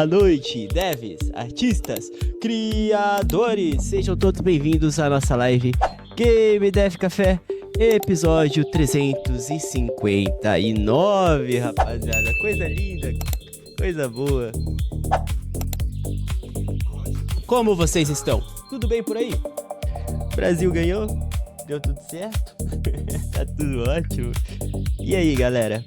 Boa noite, devs, artistas, criadores, sejam todos bem-vindos à nossa live Game Dev Café, episódio 359, rapaziada, coisa linda, coisa boa. Como vocês estão? Tudo bem por aí? Brasil ganhou? Deu tudo certo? Tá tudo ótimo. E aí, galera?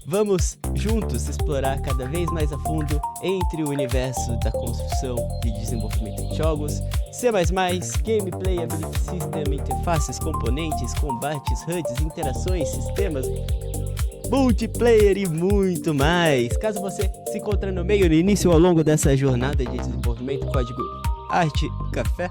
Vamos juntos explorar cada vez mais a fundo entre o universo da construção e desenvolvimento de jogos, C++, gameplay, ability system, interfaces, componentes, combates, HUDs, interações, sistemas, multiplayer e muito mais. Caso você se encontre no meio, no início ou ao longo dessa jornada de desenvolvimento, código Arte Café,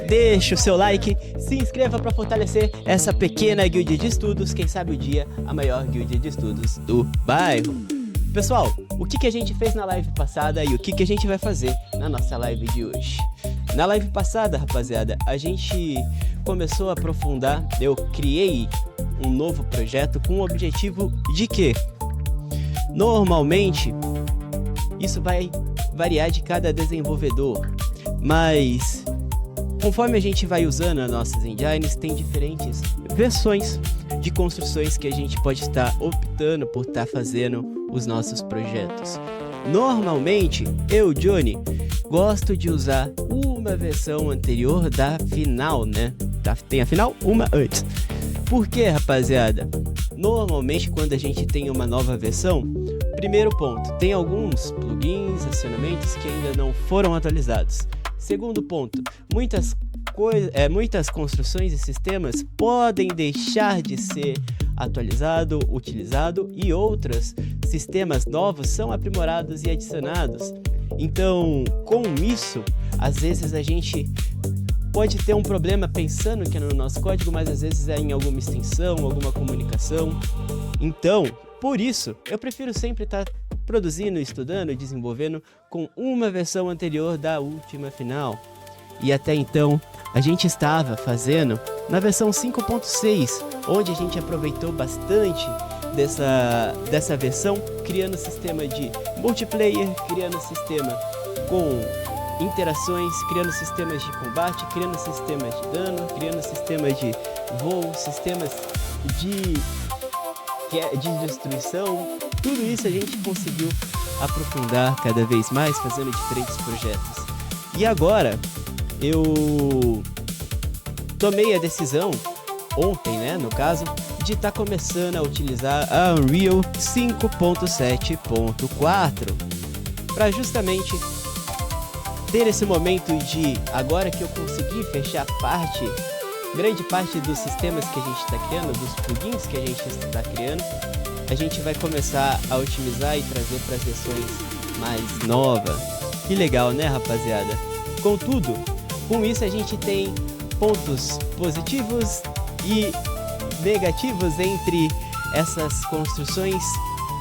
deixe o seu like, se inscreva para fortalecer essa pequena guild de estudos, quem sabe o dia a maior guild de estudos do bairro. Pessoal, o que a gente fez na live passada e o que a gente vai fazer na nossa live de hoje? Na live passada, rapaziada, a gente começou a aprofundar, eu criei um novo projeto com o objetivo de que, normalmente, isso vai variar de cada desenvolvedor, mas conforme a gente vai usando as nossas engines, tem diferentes versões de construções que a gente pode estar optando por estar fazendo os nossos projetos. Normalmente, eu, Johnny, gosto de usar uma versão anterior da final, né? Tem a final, uma antes. Por quê, rapaziada? Normalmente, quando a gente tem uma nova versão, primeiro ponto, tem alguns plugins, acionamentos que ainda não foram atualizados. Segundo ponto, muitas construções e sistemas podem deixar de ser atualizado, utilizado, e outros sistemas novos são aprimorados e adicionados. Então, com isso, às vezes a gente pode ter um problema pensando que é no nosso código, mas às vezes é em alguma extensão, alguma comunicação. Então, por isso, eu prefiro sempre estar produzindo, estudando e desenvolvendo com uma versão anterior da última final. E até então, a gente estava fazendo na versão 5.6, onde a gente aproveitou bastante dessa versão, criando sistema de multiplayer, criando sistema com interações, criando sistemas de combate, criando sistemas de dano, criando sistemas de voo, sistemas de destruição. Tudo isso a gente conseguiu aprofundar cada vez mais, fazendo diferentes projetos. E agora, eu tomei a decisão, ontem, né, no caso, de estar começando a utilizar a Unreal 5.7.4 para justamente ter esse momento de, agora que eu consegui fechar grande parte dos sistemas que a gente está criando, dos plugins que a gente está criando, a gente vai começar a otimizar e trazer para as versões mais novas. Que legal, né, rapaziada? Contudo, com isso a gente tem pontos positivos e negativos entre essas construções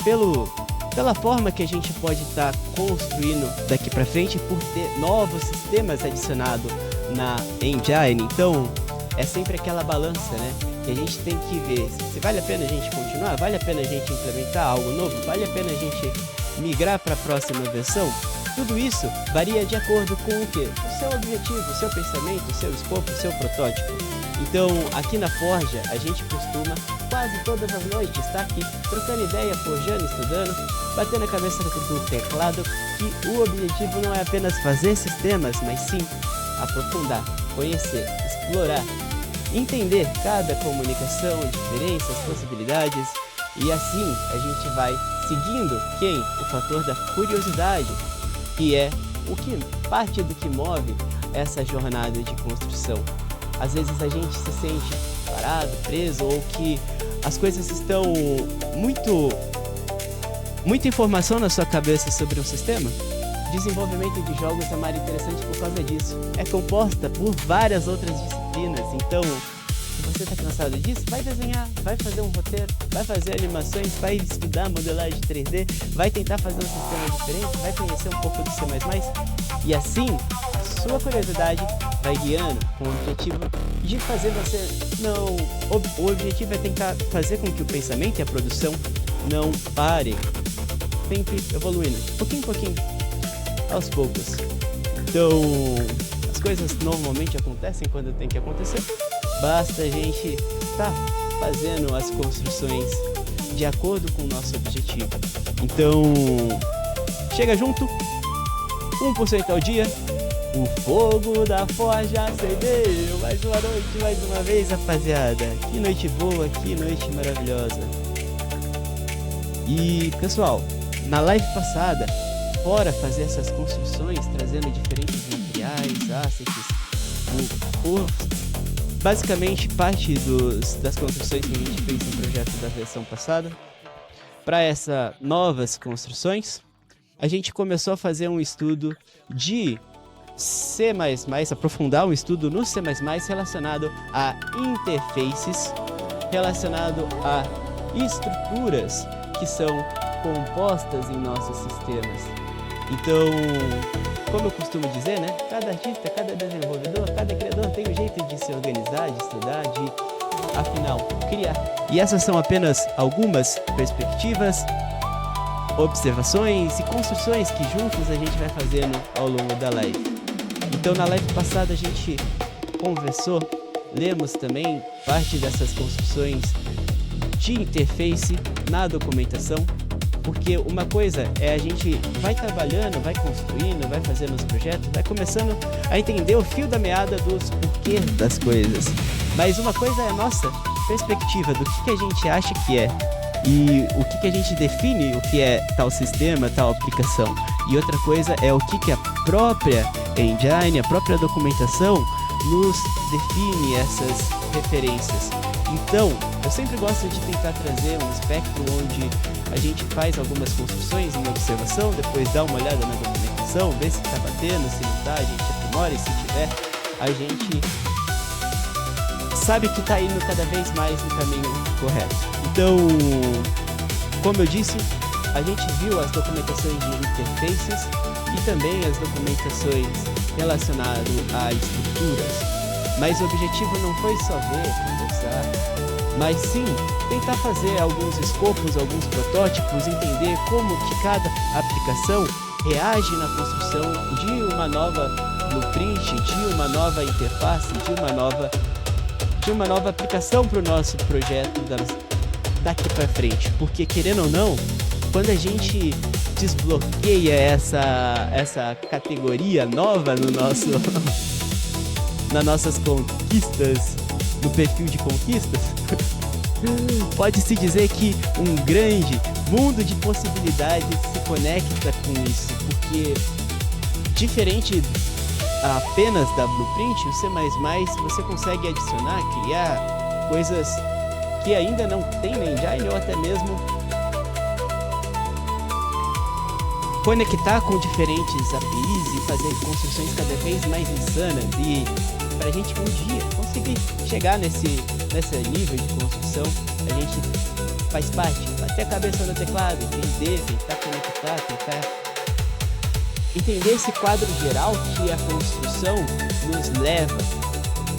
pela forma que a gente pode estar construindo daqui para frente, por ter novos sistemas adicionados na engine. Então, é sempre aquela balança, né? Que a gente tem que ver se vale a pena a gente continuar, vale a pena a gente implementar algo novo, vale a pena a gente migrar para a próxima versão. Tudo isso varia de acordo com o quê? O seu objetivo, o seu pensamento, o seu escopo, o seu protótipo. Então, aqui na Forja, a gente costuma quase todas as noites estar aqui trocando ideia, forjando, estudando, batendo a cabeça do teclado, que o objetivo não é apenas fazer sistemas, mas sim aprofundar, conhecer, explorar, entender cada comunicação, diferenças, possibilidades, e assim a gente vai seguindo o fator da curiosidade, que é parte do que move essa jornada de construção. Às vezes a gente se sente parado, preso, ou que as coisas estão muita informação na sua cabeça sobre um sistema. Desenvolvimento de jogos é uma área interessante por causa disso. É composta por várias outras disciplinas, então se você está cansado disso, vai desenhar, vai fazer um roteiro, vai fazer animações, vai estudar modelagem 3D, vai tentar fazer um sistema diferente, vai conhecer um pouco do C++, e assim a sua curiosidade vai guiando com o objetivo de fazer você o objetivo é tentar fazer com que o pensamento e a produção não parem. sempre evoluindo, pouquinho em pouquinho, aos poucos. Então, as coisas normalmente acontecem quando tem que acontecer, basta a gente estar fazendo as construções de acordo com o nosso objetivo. Então, chega junto, 1% ao dia, o fogo da forja acendeu. Mais uma noite, mais uma vez, rapaziada. Que noite boa, que noite maravilhosa. E, pessoal, na live passada, fora fazer essas construções, trazendo diferentes materiais, assets, basicamente parte das construções que a gente fez no projeto da versão passada, para essas novas construções, a gente começou a fazer um estudo de C++, aprofundar um estudo no C++ relacionado a interfaces, relacionado a estruturas que são compostas em nossos sistemas. Então, como eu costumo dizer, né? Cada artista, cada desenvolvedor, cada criador tem um jeito de se organizar, de estudar, de, afinal, criar. E essas são apenas algumas perspectivas, observações e construções que juntos a gente vai fazendo ao longo da live. Então, na live passada a gente conversou, lemos também parte dessas construções de interface na documentação, porque uma coisa é a gente vai trabalhando, vai construindo, vai fazendo os projetos, vai começando a entender o fio da meada dos porquês das coisas. Mas uma coisa é a nossa perspectiva do que a gente acha que é e o que a gente define o que é tal sistema, tal aplicação. E outra coisa é o que a própria engine, a própria documentação nos define essas referências. Então, eu sempre gosto de tentar trazer um espectro onde a gente faz algumas construções em observação, depois dá uma olhada na documentação, vê se está batendo, se não está, a gente aprimora e se tiver, a gente sabe que está indo cada vez mais no caminho correto. Então, como eu disse, a gente viu as documentações de interfaces e também as documentações relacionadas a estruturas. Mas o objetivo não foi só ver, conversar, mas sim tentar fazer alguns escopos, alguns protótipos, entender como que cada aplicação reage na construção de uma nova blueprint, de uma nova interface, de uma nova aplicação para o nosso projeto daqui para frente. Porque, querendo ou não, quando a gente desbloqueia essa categoria nova no nosso nas nossas conquistas, no perfil de conquistas, pode-se dizer que um grande mundo de possibilidades se conecta com isso, porque diferente apenas da Blueprint, o C++ você consegue adicionar, criar coisas que ainda não tem na engine ou até mesmo conectar com diferentes APIs e fazer construções cada vez mais insanas e pra gente um dia conseguir chegar nesse nível de construção, a gente faz parte, bater a cabeça no teclado, entender, tentar conectar, tentar entender esse quadro geral que a construção nos leva,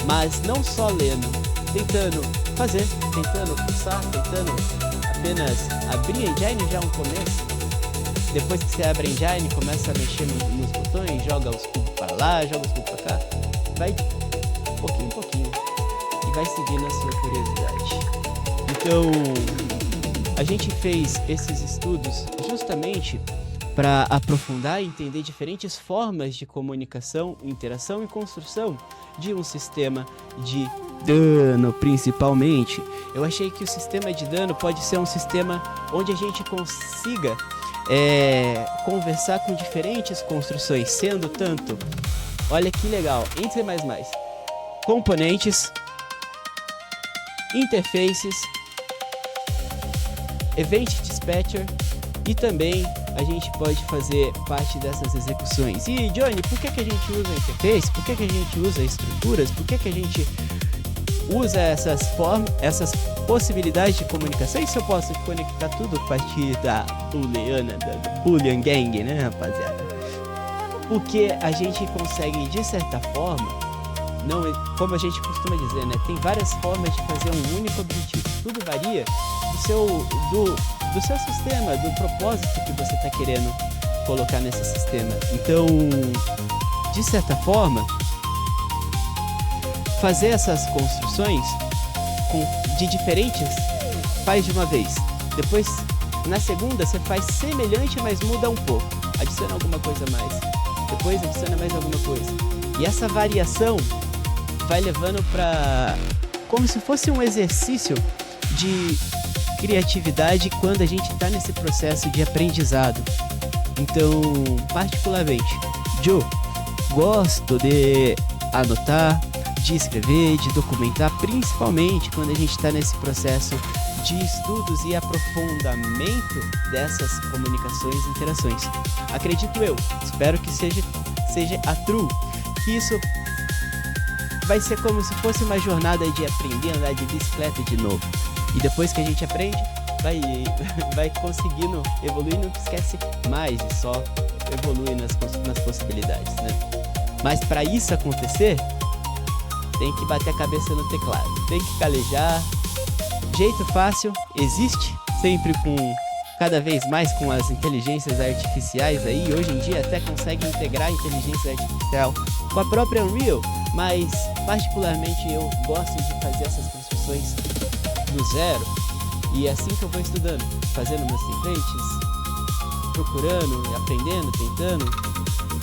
mas não só lendo, tentando fazer, tentando pulsar, tentando apenas abrir a engine já um começo. Depois que você abre a engine, começa a mexer nos botões, joga os cubos para lá, joga os cubos para cá, vai pouquinho em pouquinho e vai seguindo a sua curiosidade. Então, a gente fez esses estudos justamente para aprofundar e entender diferentes formas de comunicação, interação e construção de um sistema de dano, principalmente. Eu achei que o sistema de dano pode ser um sistema onde a gente consiga conversar com diferentes construções, sendo tanto, olha que legal, em C++, componentes, interfaces, Event Dispatcher e também a gente pode fazer parte dessas execuções. E Johnny, por que a gente usa interface? Por que a gente usa estruturas? Por que a gente usa essas possibilidades de comunicação? E se eu posso conectar tudo a partir da booleana, da Boolean Gang, né, rapaziada? Porque a gente consegue, de certa forma, não, como a gente costuma dizer, né? Tem várias formas de fazer um único objetivo. Tudo varia do seu sistema, do propósito que você está querendo colocar nesse sistema. Então, de certa forma, fazer essas construções de diferentes faz de uma vez. Depois, na segunda, você faz semelhante, mas muda um pouco. Adiciona alguma coisa a mais. Depois adiciona mais alguma coisa. E essa variação vai levando para como se fosse um exercício de criatividade quando a gente está nesse processo de aprendizado. Então, particularmente, Joe, gosto de anotar, de escrever, de documentar, principalmente quando a gente está nesse processo de estudos e aprofundamento dessas comunicações e interações. Acredito eu, espero que seja a true, que isso vai ser como se fosse uma jornada de aprender a andar de bicicleta de novo. E depois que a gente aprende, vai conseguindo evoluir, não esquece mais e só evolui nas possibilidades, né? Mas para isso acontecer, tem que bater a cabeça no teclado, tem que calejar. Jeito fácil existe, sempre cada vez mais com as inteligências artificiais aí. Hoje em dia até consegue integrar a inteligência artificial com a própria Unreal, mas particularmente eu gosto de fazer essas construções do zero. E é assim que eu vou estudando, fazendo meus templates, procurando, aprendendo, tentando.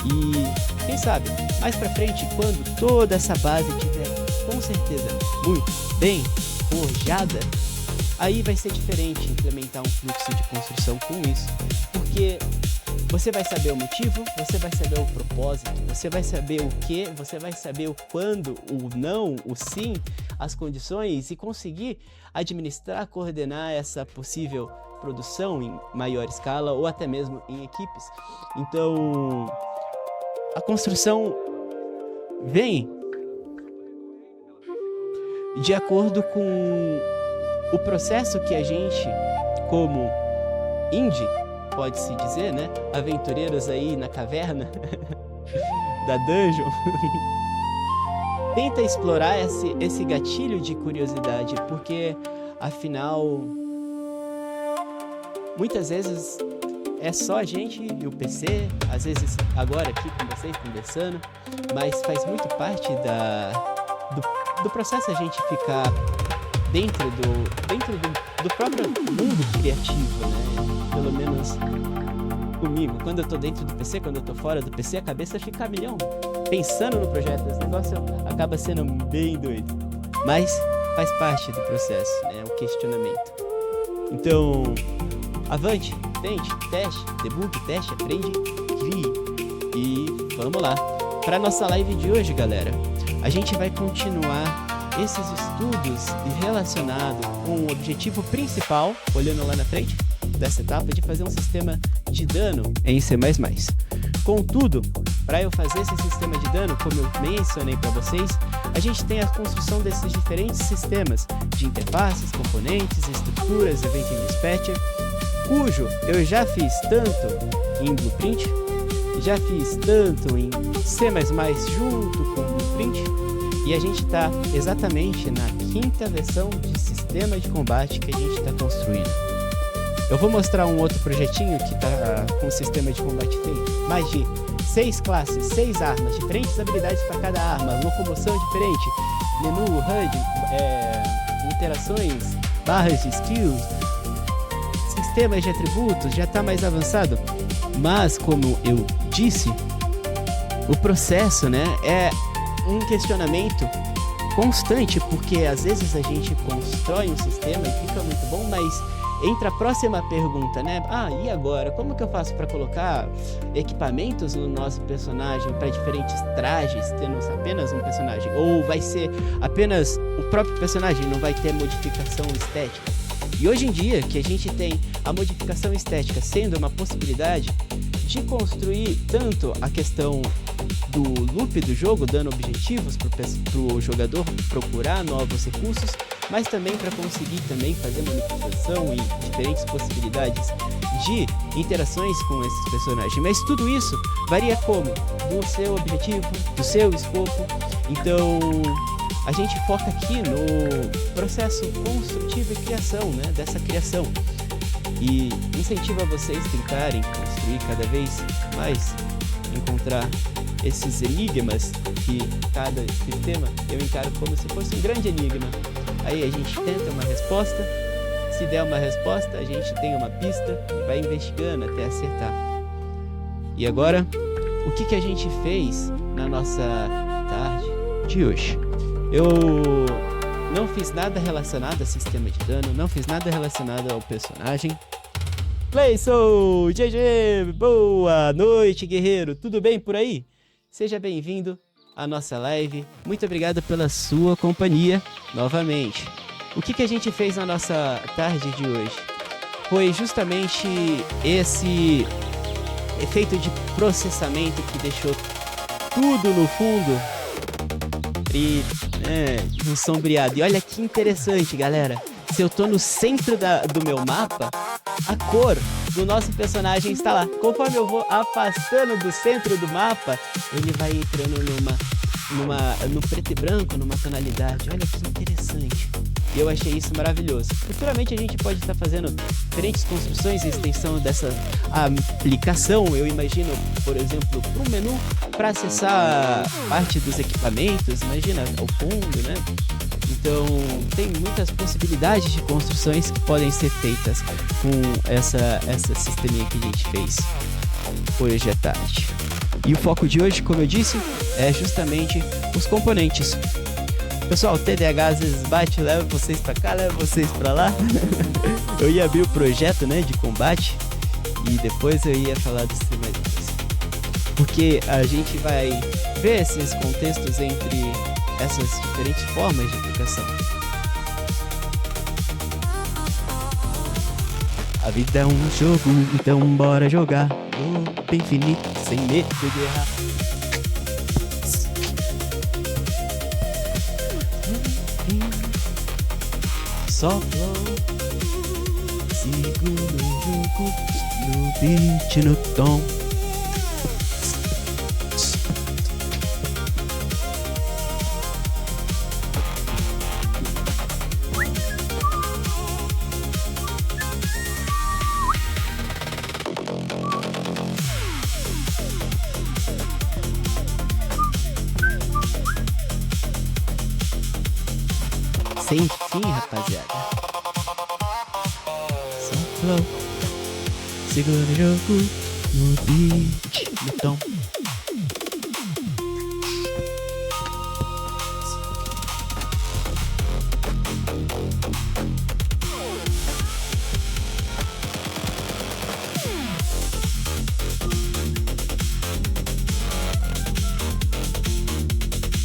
E quem sabe, mais pra frente, quando toda essa base estiver com certeza muito bem forjada, aí vai ser diferente implementar um fluxo de construção com isso. Porque você vai saber o motivo, você vai saber o propósito, você vai saber o que, você vai saber o quando, o não, o sim, as condições e conseguir administrar, coordenar essa possível produção em maior escala ou até mesmo em equipes. Então, a construção vem de acordo com o processo que a gente, como indie, pode-se dizer, né? Aventureiros aí na caverna da dungeon, tenta explorar esse gatilho de curiosidade, porque afinal, muitas vezes é só a gente e o PC, às vezes agora aqui com vocês conversando, mas faz muito parte do processo a gente ficar dentro do próprio mundo criativo, né? Pelo menos comigo. Quando eu tô dentro do PC, quando eu tô fora do PC, a cabeça fica a milhão. Pensando no projeto, esse negócio acaba sendo bem doido. Mas faz parte do processo, né? O questionamento. Então, avante, tente, teste, debugue, teste, aprende, crie. E vamos lá. Para nossa live de hoje, galera, a gente vai continuar esses estudos relacionados com o objetivo principal, olhando lá na frente dessa etapa, de fazer um sistema de dano em C++. Contudo, para eu fazer esse sistema de dano, como eu mencionei para vocês, a gente tem a construção desses diferentes sistemas de interfaces, componentes, estruturas, Event Dispatcher, cujo eu já fiz tanto em Blueprint, já fiz tanto em C++ junto com Blueprint, e a gente está exatamente na 5ª versão de sistema de combate que a gente está construindo. Eu vou mostrar um outro projetinho que está com o sistema de combate feito. Mais de 6 classes, 6 armas, diferentes habilidades para cada arma, locomoção diferente, menu, HUD, interações, barras de skills, sistemas de atributos, já está mais avançado. Mas, como eu disse, o processo, né, é um questionamento constante, porque às vezes a gente constrói um sistema e fica muito bom, mas entra a próxima pergunta, né? E agora? Como que eu faço para colocar equipamentos no nosso personagem para diferentes trajes, tendo apenas um personagem? Ou vai ser apenas o próprio personagem, não vai ter modificação estética? E hoje em dia, que a gente tem a modificação estética sendo uma possibilidade de construir tanto a questão do loop do jogo, dando objetivos para o jogador procurar novos recursos, mas também para conseguir também fazer manipulação e diferentes possibilidades de interações com esses personagens. Mas tudo isso varia como? Do seu objetivo, do seu escopo. Então a gente foca aqui no processo construtivo e criação, né, dessa criação. E incentiva vocês tentarem construir cada vez mais, encontrar esses enigmas que cada sistema eu encaro como se fosse um grande enigma. Aí a gente tenta uma resposta, se der uma resposta a gente tem uma pista e vai investigando até acertar. E agora, o que a gente fez na nossa tarde de hoje? Eu não fiz nada relacionado a sistema de dano, não fiz nada relacionado ao personagem. Playsoul, GG, boa noite, guerreiro, tudo bem por aí? Seja bem-vindo à nossa live, muito obrigado pela sua companhia novamente. O que a gente fez na nossa tarde de hoje? Foi justamente esse efeito de processamento que deixou tudo no fundo no sombreado. E olha que interessante, galera. Se eu tô no centro do meu mapa, a cor do nosso personagem está lá. Conforme eu vou afastando do centro do mapa, ele vai entrando no preto e branco, numa tonalidade. Olha que interessante. E eu achei isso maravilhoso. Futuramente a gente pode estar fazendo diferentes construções e extensão dessa aplicação. Eu imagino, por exemplo, para um menu para acessar parte dos equipamentos. Imagina, ao fundo, né? Então, tem muitas possibilidades de construções que podem ser feitas com essa sisteminha que a gente fez hoje à tarde. E o foco de hoje, como eu disse, é justamente os componentes. Pessoal, o TDAH às vezes bate, leva vocês pra cá, leva vocês pra lá. Eu ia abrir o projeto, né, de combate e depois eu ia falar do C++. Porque a gente vai ver esses contextos entre essas diferentes formas de aplicação. A vida é um jogo, então bora jogar no infinito, sem medo de errar. Só flow, sigo no jogo, no beat, no tom. Sem fim, rapaziada. Só flow, segura o jogo, no beat, no tom.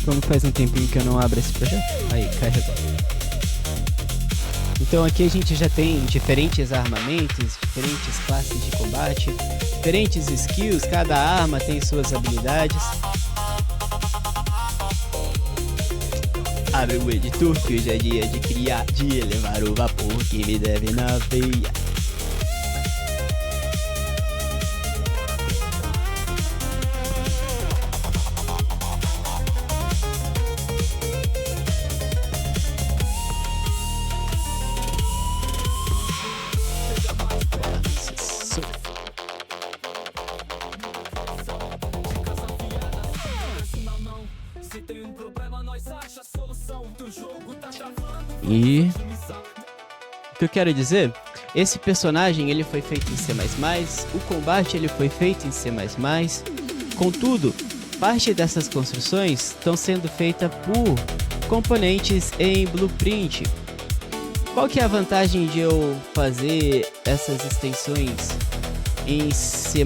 Como faz um tempinho que eu não abro esse projeto? Aí, carregou. Então aqui a gente já tem diferentes armamentos, diferentes classes de combate, diferentes skills, cada arma tem suas habilidades. Abre o editor que hoje é dia de criar, de elevar o vapor que me deve na veia. E o que eu quero dizer, esse personagem ele foi feito em C++, o combate ele foi feito em C++, contudo, parte dessas construções estão sendo feitas por componentes em Blueprint. Qual que é a vantagem de eu fazer essas extensões em C++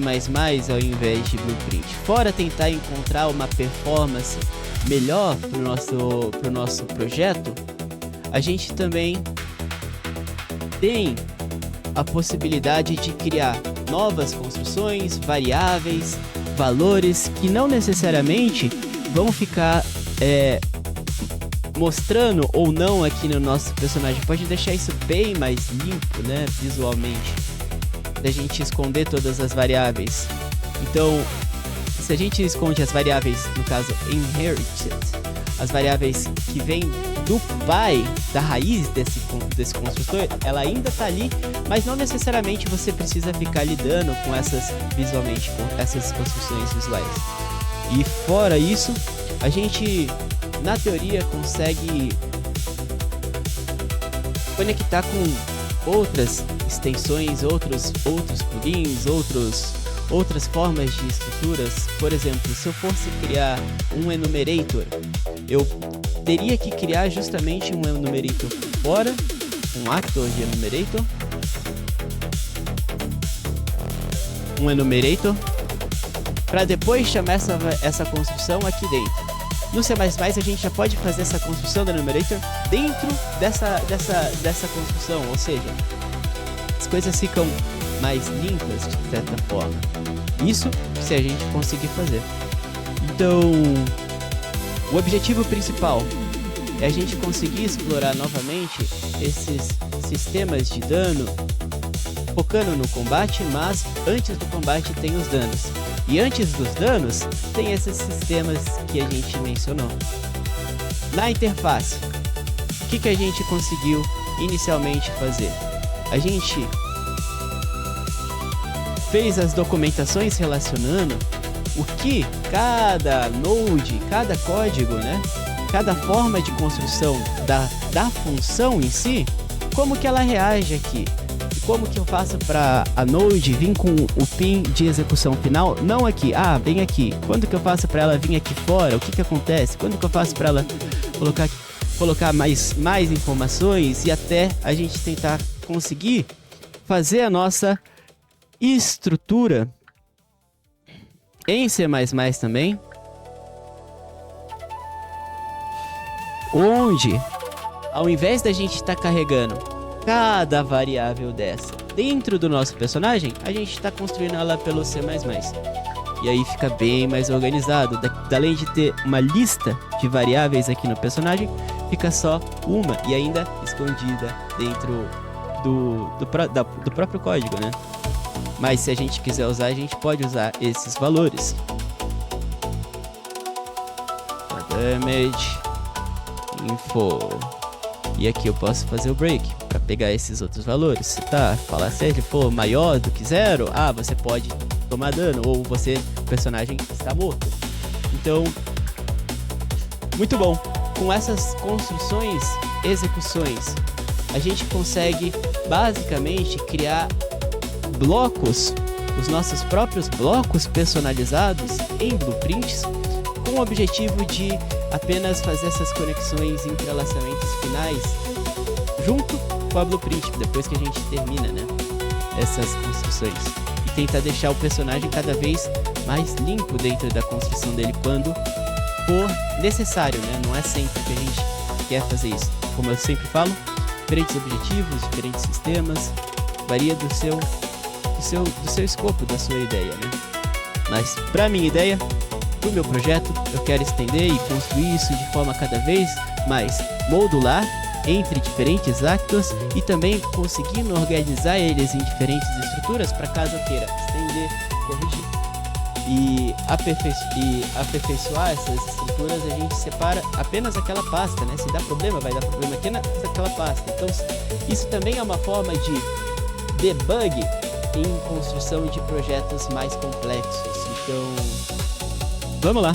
ao invés de Blueprint? Fora tentar encontrar uma performance melhor pro nosso projeto, a gente também tem a possibilidade de criar novas construções, variáveis, valores que não necessariamente vão ficar mostrando ou não aqui no nosso personagem, pode deixar isso bem mais limpo, né, visualmente, da gente esconder todas as variáveis. Então, se a gente esconde as variáveis, no caso inherited, as variáveis que vêm do pai, da raiz desse construtor, ela ainda tá ali, mas não necessariamente você precisa ficar lidando com essas visualmente, com essas construções visuais. E fora isso, a gente, na teoria, consegue conectar com outras extensões, outros plugins, outras formas de estruturas. Por exemplo, se eu fosse criar um enumerator, eu teria que criar justamente um enumerator fora, um actor de para depois chamar essa construção aqui dentro. No C++ a gente já pode fazer essa construção do enumerator dentro dessa construção, ou seja, as coisas ficam mais limpas de certa forma. Isso se a gente conseguir fazer. Então, o objetivo principal é a gente conseguir explorar novamente esses sistemas de dano, focando no combate, mas antes do combate tem os danos. E antes dos danos, tem esses sistemas que a gente mencionou. Na interface, o que a gente conseguiu inicialmente fazer? A gente fez as documentações relacionando o que cada node, cada código, né? Cada forma de construção da função em si, como que ela reage aqui. Como que eu faço para a node vir com o pin de execução final? Não aqui, bem aqui. Quando que eu faço para ela vir aqui fora? O que acontece? Quando que eu faço para ela colocar mais informações e até a gente tentar conseguir fazer a nossa estrutura em C++ também, onde ao invés da gente estar carregando cada variável dessa dentro do nosso personagem, a gente está construindo ela pelo C++. E aí fica bem mais organizado. Além de ter uma lista de variáveis aqui no personagem, fica só uma e ainda escondida dentro do próprio código, né? Mas se a gente quiser usar, a gente pode usar esses valores. Damage, info. E aqui eu posso fazer o break para pegar esses outros valores. Se se ele for maior do que 0, você pode tomar dano, ou o personagem está morto. Então, muito bom. Com essas construções, execuções, a gente consegue basicamente criar blocos, os nossos próprios blocos personalizados em blueprints, com o objetivo de apenas fazer essas conexões e entrelaçamentos finais junto com a blueprint, depois que a gente termina, né, essas construções, e tentar deixar o personagem cada vez mais limpo dentro da construção dele quando for necessário, né? Não é sempre que a gente quer fazer isso. Como eu sempre falo, diferentes objetivos, diferentes sistemas, varia do seu escopo, da sua ideia, né? Mas para minha ideia, pro meu projeto, eu quero estender e construir isso de forma cada vez mais modular entre diferentes actos e também conseguindo organizar eles em diferentes estruturas para caso eu queira estender, corrigir e aperfeiçoar essas estruturas. A gente separa apenas aquela pasta, né? Se dá problema, vai dar problema aqui naquela pasta. Então isso também é uma forma de debug em construção de projetos mais complexos. Então vamos lá,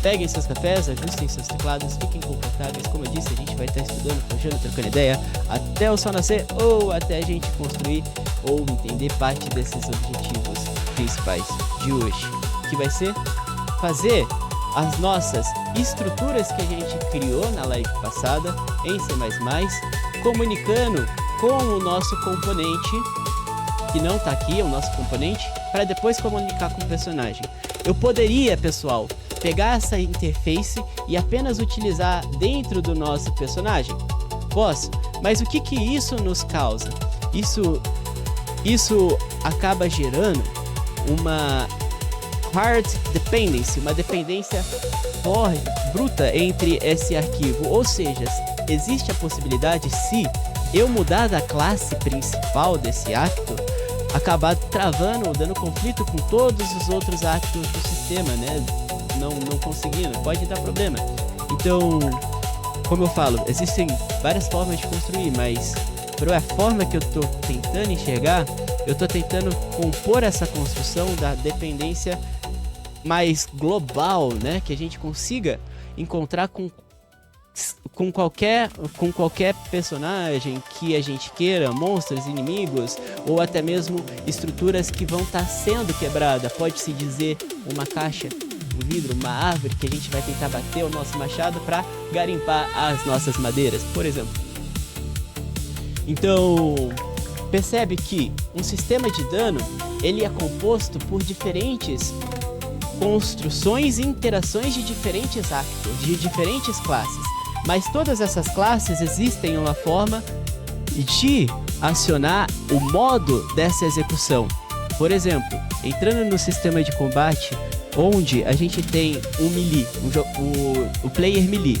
peguem seus cafés, ajustem seus teclados, fiquem confortáveis. Como eu disse, a gente vai estar estudando, planejando, trocando ideia até o sol nascer ou até a gente construir ou entender parte desses objetivos principais de hoje, que vai ser fazer as nossas estruturas que a gente criou na live passada em C++, comunicando com o nosso componente, que não está aqui, é o nosso componente, para depois comunicar com o personagem. Eu poderia, pessoal, pegar essa interface e apenas utilizar dentro do nosso personagem? Posso, mas o que isso nos causa? Isso acaba gerando uma hard dependency, uma dependência bruta entre esse arquivo. Ou seja, existe a possibilidade, se eu mudar da classe principal desse actor, acabar travando ou dando conflito com todos os outros actos do sistema, né? Não conseguindo, pode dar problema. Então, como eu falo, existem várias formas de construir, mas por a forma que eu tô tentando enxergar, eu tô tentando compor essa construção da dependência mais global, né? Que a gente consiga encontrar com qualquer personagem que a gente queira, monstros, inimigos, ou até mesmo estruturas que vão estar sendo quebradas. Pode-se dizer uma caixa, um vidro, uma árvore que a gente vai tentar bater o nosso machado para garimpar as nossas madeiras, por exemplo. Então, percebe que um sistema de dano, ele é composto por diferentes construções e interações de diferentes actos, de diferentes classes. Mas todas essas classes existem uma forma de acionar o modo dessa execução. Por exemplo, entrando no sistema de combate, onde a gente tem um melee, o player melee,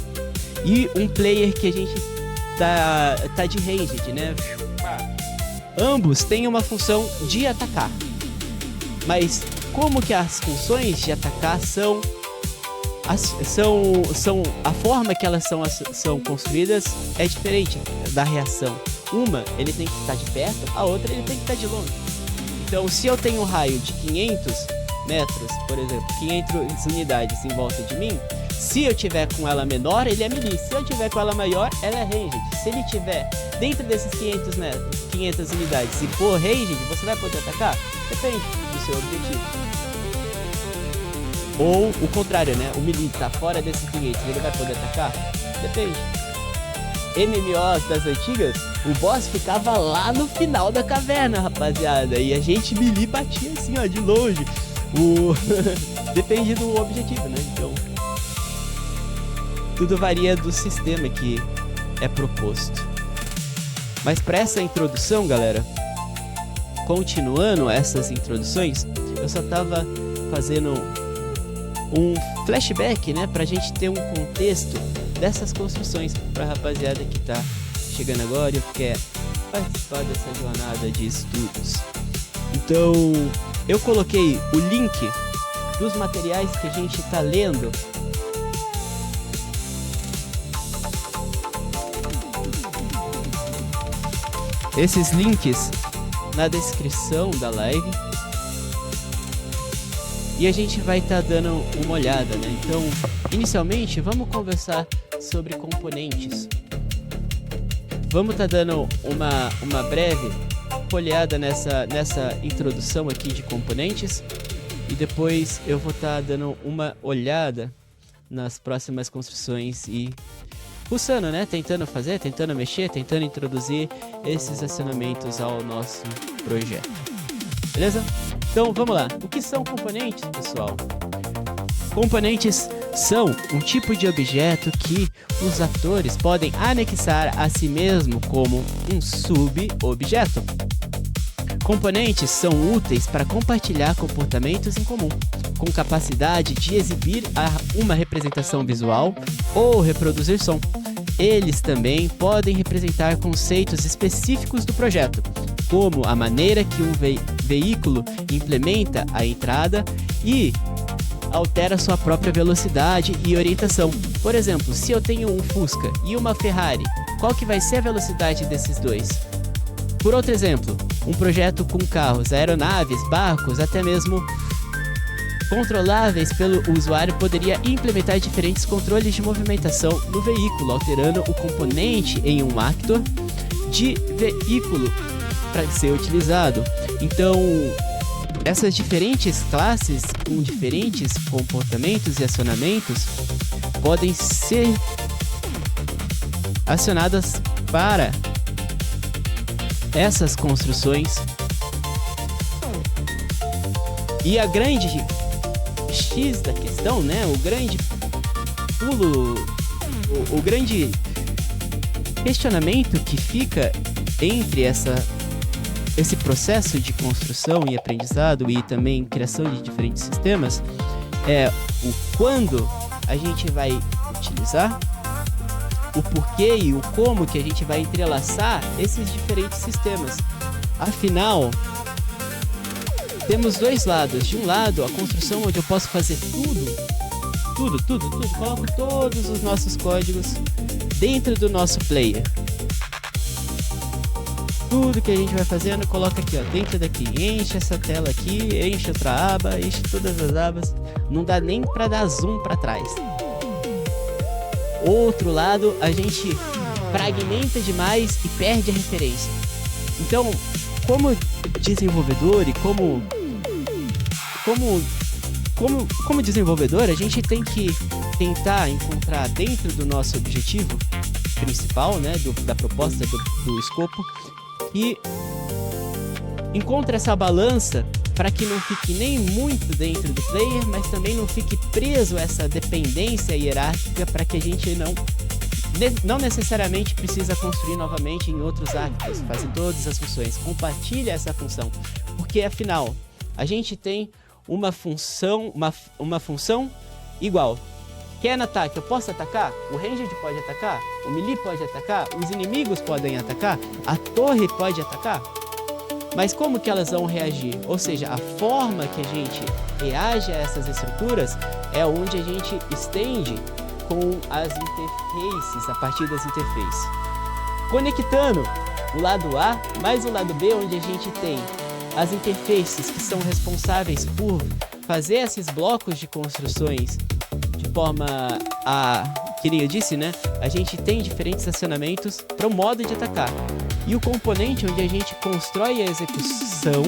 e um player que a gente tá de ranged, né? Ambos têm uma função de atacar. Mas como que as funções de atacar são a forma que elas são construídas é diferente da reação. Uma, ele tem que estar de perto, a outra ele tem que estar de longe. Então, se eu tenho um raio de 500 metros, por exemplo, 500 unidades em volta de mim, se eu tiver com ela menor, ele é melee. Se eu tiver com ela maior, ela é ranged. Se ele tiver dentro desses 500 metros, 500 unidades e for ranged, você vai poder atacar? Depende do seu objetivo. Ou o contrário, né? O melee tá fora desses 500, ele vai poder atacar? Depende. MMOs das antigas, o boss ficava lá no final da caverna, rapaziada. E a gente melee batia assim, ó, de longe. Depende do objetivo, né? Então, tudo varia do sistema que é proposto. Mas para essa introdução, galera, continuando essas introduções, eu só tava fazendo um flashback, né, pra gente ter um contexto dessas construções pra rapaziada que tá chegando agora e quer participar dessa jornada de estudos. Então, eu coloquei o link dos materiais que a gente tá lendo. Esses links na descrição da live. E a gente vai estar dando uma olhada, né? Então, inicialmente, vamos conversar sobre componentes. Vamos estar dando uma breve olhada nessa introdução aqui de componentes. E depois eu vou estar dando uma olhada nas próximas construções e pulsando, né? Tentando fazer, tentando mexer, tentando introduzir esses acionamentos ao nosso projeto. Beleza? Então vamos lá. O que são componentes, pessoal? Componentes são um tipo de objeto que os atores podem anexar a si mesmo como um sub-objeto. Componentes são úteis para compartilhar comportamentos em comum, com capacidade de exibir uma representação visual ou reproduzir som. Eles também podem representar conceitos específicos do projeto, como a maneira que um veículo implementa a entrada e altera sua própria velocidade e orientação. Por exemplo, se eu tenho um Fusca e uma Ferrari, qual que vai ser a velocidade desses dois? Por outro exemplo, um projeto com carros, aeronaves, barcos, até mesmo controláveis pelo usuário, poderia implementar diferentes controles de movimentação no veículo, alterando o componente em um actor de veículo para ser utilizado. Então, essas diferentes classes com diferentes comportamentos e acionamentos podem ser acionadas para essas construções. E a grande X da questão, né? O grande pulo, o grande questionamento que fica entre esse processo de construção e aprendizado e também criação de diferentes sistemas é o quando a gente vai utilizar, o porquê e o como que a gente vai entrelaçar esses diferentes sistemas. Afinal, temos dois lados. De um lado, a construção onde eu posso fazer tudo, coloco todos os nossos códigos dentro do nosso player. Tudo que a gente vai fazendo, coloca aqui, ó, dentro daqui. Enche essa tela aqui, enche outra aba, enche todas as abas. Não dá nem para dar zoom para trás. Outro lado, a gente fragmenta demais e perde a referência. Então, como desenvolvedor e como desenvolvedor, a gente tem que tentar encontrar dentro do nosso objetivo principal, né, da proposta do escopo, e encontra essa balança para que não fique nem muito dentro do player, mas também não fique preso a essa dependência hierárquica, para que a gente não necessariamente precisa construir novamente em outros arquivos, fazer todas as funções. Compartilha essa função, porque afinal a gente tem uma função igual. Quer no ataque, eu posso atacar? O ranged pode atacar? O melee pode atacar? Os inimigos podem atacar? A torre pode atacar? Mas como que elas vão reagir? Ou seja, a forma que a gente reage a essas estruturas é onde a gente estende com as interfaces, a partir das interfaces. Conectando o lado A mais o lado B, onde a gente tem as interfaces que são responsáveis por fazer esses blocos de construções de forma que nem eu disse, né? A gente tem diferentes acionamentos para o modo de atacar. E o componente onde a gente constrói a execução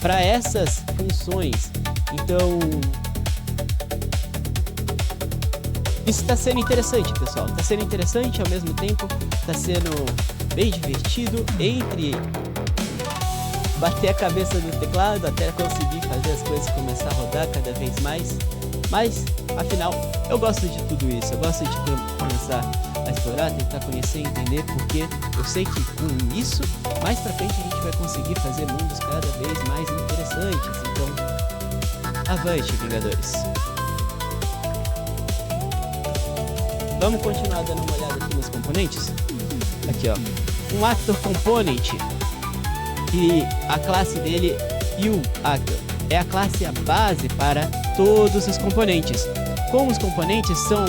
para essas funções. Então, isso está sendo interessante, pessoal. Está sendo interessante, ao mesmo tempo está sendo bem divertido, entre bater a cabeça no teclado até conseguir fazer as coisas começar a rodar cada vez mais. Mas, afinal, eu gosto de tudo isso. Eu gosto de começar a explorar, tentar conhecer, entender, porque eu sei que com isso, mais pra frente a gente vai conseguir fazer mundos cada vez mais interessantes. Então, avante, Vingadores! Vamos continuar dando uma olhada aqui nos componentes? Aqui, ó. Um Actor Component, e a classe dele, Yu Actor, é a classe base para todos os componentes. Como os componentes são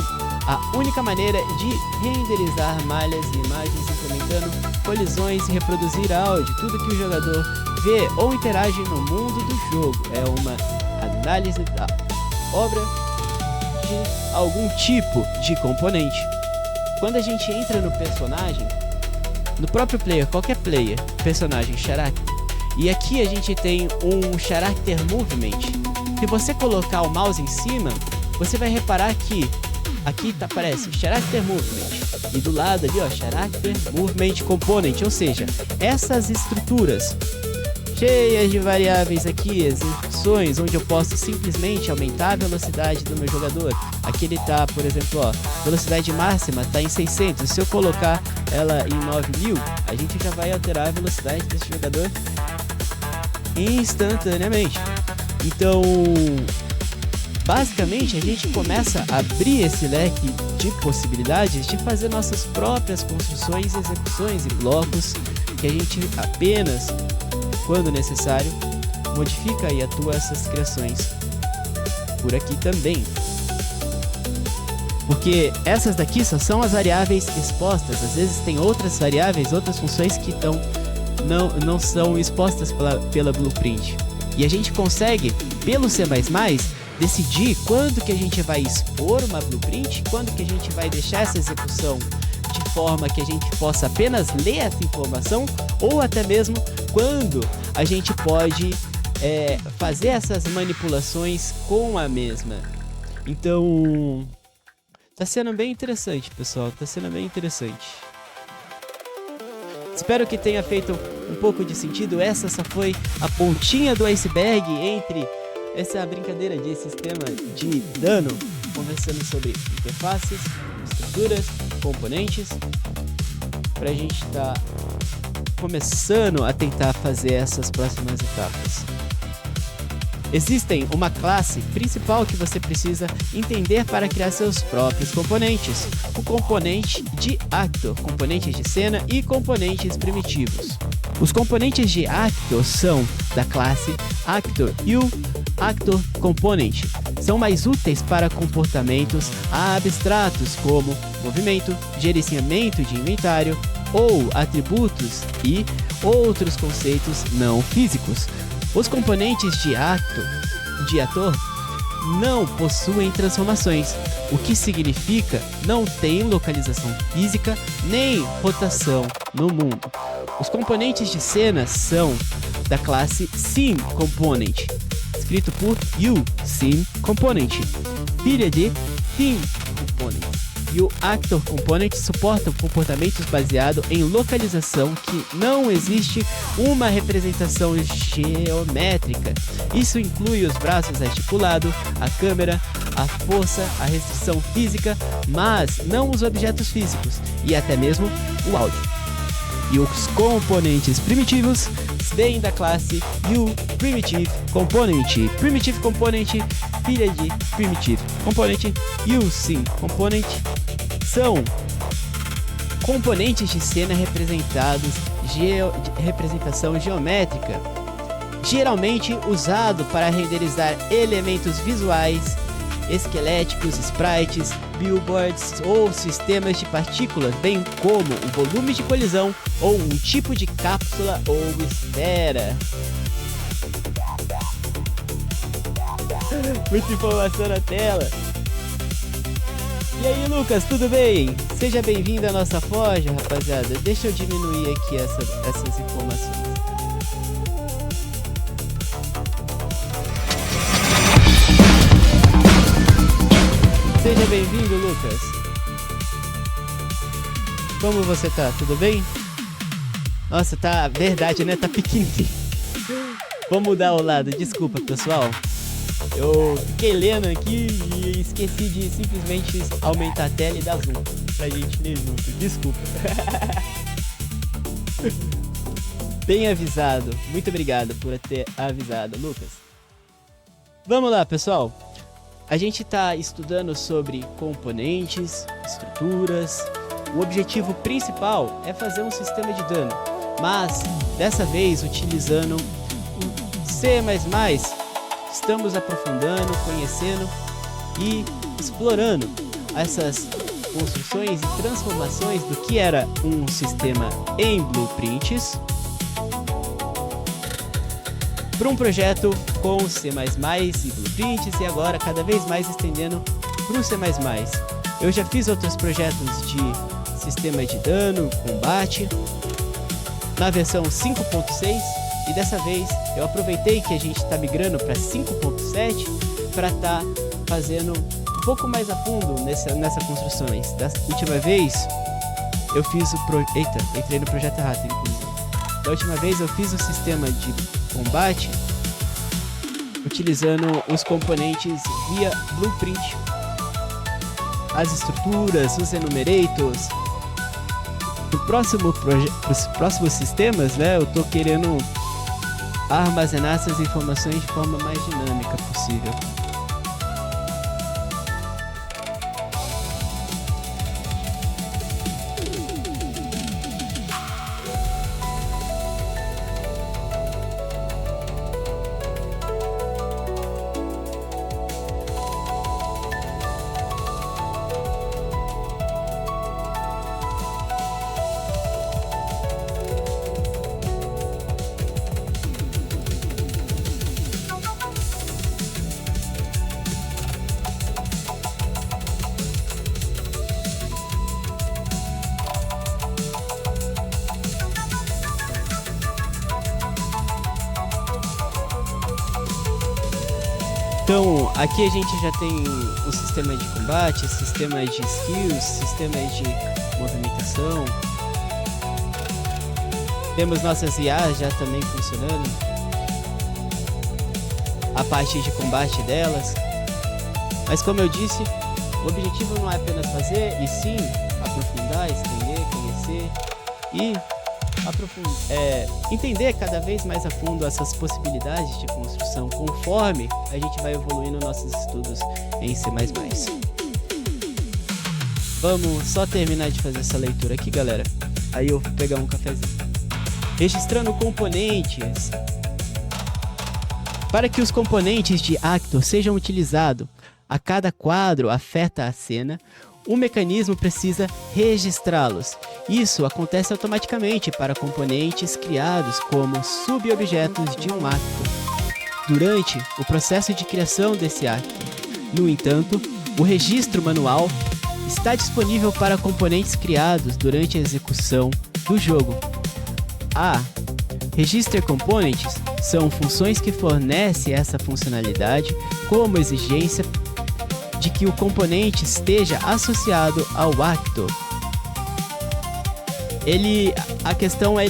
a única maneira de renderizar malhas e imagens, implementando colisões e reproduzir áudio, tudo que o jogador vê ou interage no mundo do jogo. É uma análise da obra de algum tipo de componente. Quando a gente entra no personagem, no próprio player, qualquer player, personagem, character, e aqui a gente tem um character movement. Se você colocar o mouse em cima, você vai reparar que aqui aparece character movement e do lado ali, ó, character movement component, ou seja, essas estruturas cheias de variáveis aqui, execuções, onde eu posso simplesmente aumentar a velocidade do meu jogador. Aqui ele tá, por exemplo, ó, velocidade máxima tá em 600. Se eu colocar ela em 9000, a gente já vai alterar a velocidade desse jogador instantaneamente. Então, basicamente, a gente começa a abrir esse leque de possibilidades de fazer nossas próprias construções, execuções e blocos que a gente apenas, quando necessário, modifica e atua essas criações por aqui também. Porque essas daqui só são as variáveis expostas. Às vezes tem outras variáveis, outras funções que não são expostas pela blueprint. E a gente consegue, pelo C++, decidir quando que a gente vai expor uma blueprint, quando que a gente vai deixar essa execução de forma que a gente possa apenas ler essa informação, ou até mesmo quando a gente pode fazer essas manipulações com a mesma. Então, tá sendo bem interessante, pessoal, tá sendo bem interessante. Espero que tenha feito um pouco de sentido. Essa só foi a pontinha do iceberg entre essa brincadeira de sistema de dano, conversando sobre interfaces, estruturas, componentes, pra gente estar começando a tentar fazer essas próximas etapas. Existem uma classe principal que você precisa entender para criar seus próprios componentes. O componente de Actor, componentes de cena e componentes primitivos. Os componentes de Actor são da classe Actor e o Actor Component. São mais úteis para comportamentos abstratos como movimento, gerenciamento de inventário ou atributos e outros conceitos não físicos. Os componentes de ator não possuem transformações, o que significa não tem localização física nem rotação no mundo. Os componentes de cena são da classe Scene Component, escrito por U, Scene Component, filha de Theme Component. E o Actor Component suporta comportamentos baseados em localização que não existe uma representação geométrica. Isso inclui os braços articulados, a câmera, a força, a restrição física, mas não os objetos físicos e até mesmo o áudio. E os componentes primitivos vêm da classe U Primitive Component. Primitive Component, filha de Primitive Component. U Scene Component são componentes de cena representados representação geométrica, geralmente usado para renderizar elementos visuais, esqueléticos, sprites, billboards ou sistemas de partículas, bem como um volume de colisão ou um tipo de cápsula ou esfera. Muita informação na tela. E aí, Lucas, tudo bem? Seja bem-vindo à nossa forja, rapaziada. Deixa eu diminuir aqui essas informações. Seja bem-vindo, Lucas. Como você tá? Tudo bem? Nossa, tá... Verdade, né? Tá pequenininho. Vou mudar o lado. Desculpa, pessoal. Eu fiquei lendo aqui e esqueci de simplesmente aumentar a tela e dar zoom pra gente ler junto. Desculpa. Bem avisado. Muito obrigado por ter avisado, Lucas. Vamos lá, pessoal. A gente está estudando sobre componentes, estruturas. O objetivo principal é fazer um sistema de dano, mas dessa vez utilizando o C++. Estamos aprofundando, conhecendo e explorando essas construções e transformações do que era um sistema em blueprints para um projeto com C++ e blueprints e agora cada vez mais estendendo para o C++. Eu já fiz outros projetos de sistema de dano, combate, na versão 5.6 e dessa vez eu aproveitei que a gente está migrando para 5.7 para estar fazendo um pouco mais a fundo nessa construções. Da última vez eu fiz entrei no projeto errado, inclusive. Da última vez eu fiz o sistema de combate utilizando os componentes via blueprint, as estruturas, os enumerators. Para os próximos sistemas, né, eu tô querendo armazenar essas informações de forma mais dinâmica possível. Então, aqui a gente já tem o sistema de combate, sistema de skills, sistema de movimentação. Temos nossas IAs já também funcionando. A parte de combate delas. Mas como eu disse, o objetivo não é apenas fazer, e sim aprofundar, estender, conhecer e entender cada vez mais a fundo essas possibilidades de construção conforme a gente vai evoluindo nossos estudos em C++. Vamos só terminar de fazer essa leitura aqui, galera. Aí eu vou pegar um cafezinho. Registrando componentes. Para que os componentes de Actor sejam utilizados a cada quadro afeta a cena, o mecanismo precisa registrá-los. Isso acontece automaticamente para componentes criados como subobjetos de um acto, durante o processo de criação desse acto. No entanto, o registro manual está disponível para componentes criados durante a execução do jogo. Register Components são funções que fornecem essa funcionalidade como exigência de que o componente esteja associado ao acto. A questão é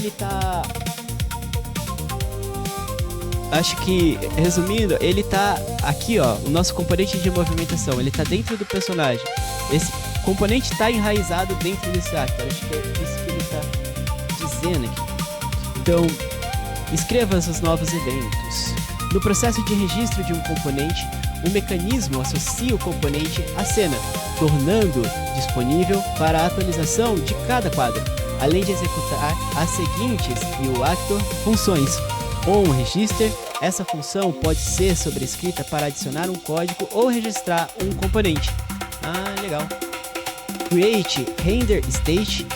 acho que, resumindo, ele tá aqui, ó, o nosso componente de movimentação, ele tá dentro do personagem. Esse componente tá enraizado dentro desse acto, acho que é isso que ele tá dizendo aqui. Então, escreva os novos eventos. No processo de registro de um componente, o mecanismo associa o componente à cena, tornando disponível para a atualização de cada quadro, além de executar as seguintes e o actor funções. OnRegister, essa função pode ser sobrescrita para adicionar um código ou registrar um componente. Legal. Create Render State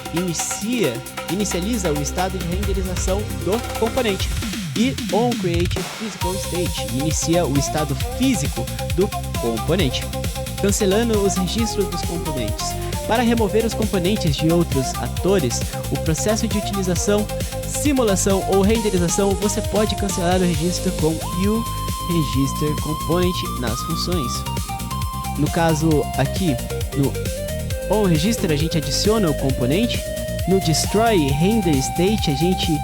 inicializa o estado de renderização do componente. E onCreate Physical State inicia o estado físico do componente, cancelando os registros dos componentes. Para remover os componentes de outros atores, o processo de utilização, simulação ou renderização, você pode cancelar o registro com uRegister Component nas funções. No caso aqui, no onRegister a gente adiciona o componente, no Destroy Render State a gente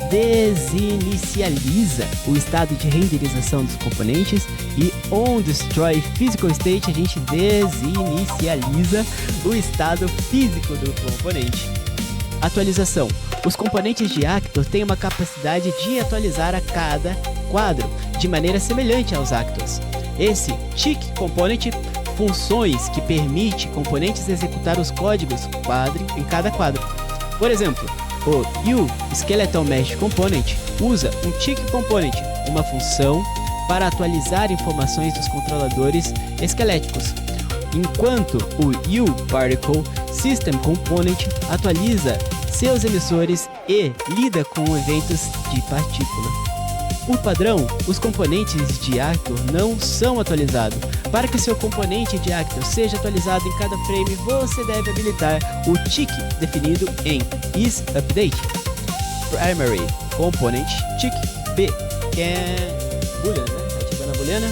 desinicializa o estado de renderização dos componentes e onDestroy Physical State a gente desinicializa o estado físico do componente. Atualização. Os componentes de Actor têm uma capacidade de atualizar a cada quadro, de maneira semelhante aos Actors. Esse Tick Component, funções que permite componentes executar os códigos em cada quadro. Por exemplo, o uSkeleton Mesh Component usa um Tick Component, uma função para atualizar informações dos controladores esqueléticos, enquanto o uParticle System Component atualiza seus emissores e lida com eventos de partícula. Por padrão, os componentes de Actor não são atualizados. Para que seu componente de Actor seja atualizado em cada frame, você deve habilitar o tick definido em isUpdate Primary Component Tick B, que é boolean, né? Ativando a booleana,